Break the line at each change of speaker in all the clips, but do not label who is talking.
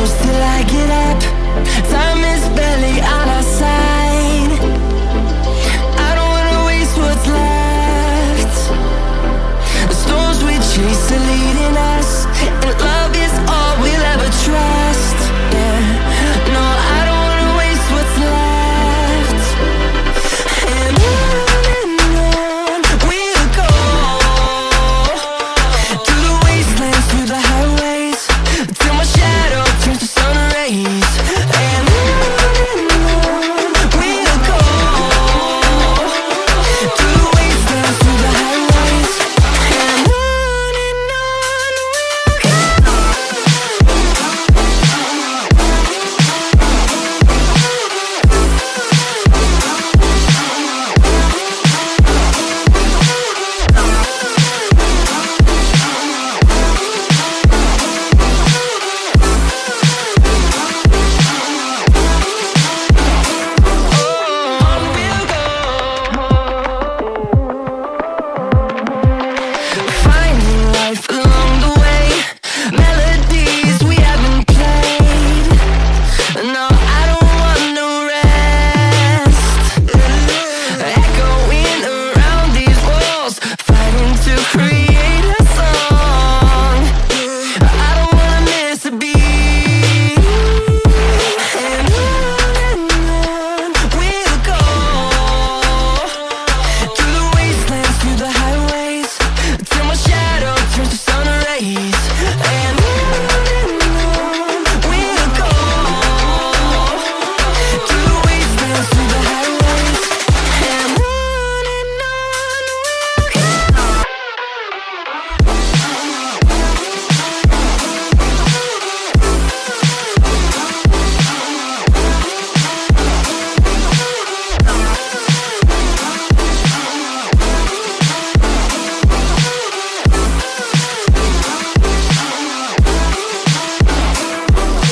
close till I get up. Time is barely on our side. I don't wanna waste what's left. The storms we chase are leading us, and love is all we'll ever trust. Yeah, no, I don't wanna waste what's left. And on we'll go, through the wastelands, through the highways, till my shadow turns to sun rays. And on we'll go, through the wastelands, through the highways, and on we'll go. Finding life along the way, melodies we haven't played. No, I don't want no rest. Echoing around these walls, fighting to create a song. I don't wanna miss a beat. And on we'll go, through the wastelands, through the highways, till my shadow turns to sun rays. And on we'll go, through the wastelands, through the highways, and on we'll go.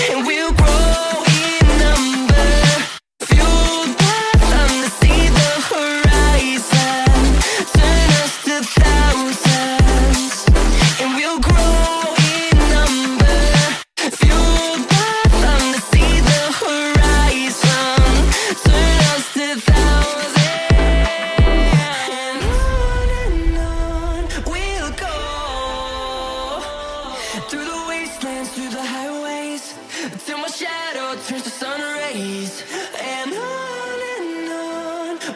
And we'll grow in number, fueled by them to see the horizon, turn us to thousands. And we'll grow in number, fueled by them to see the horizon, turn us to thousands. And on we'll go, through the wastelands, through the highways, till my shadow turns to sun rays. And on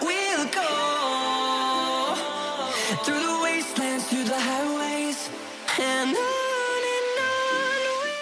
we'll go, through the wastelands, through the highways, and on.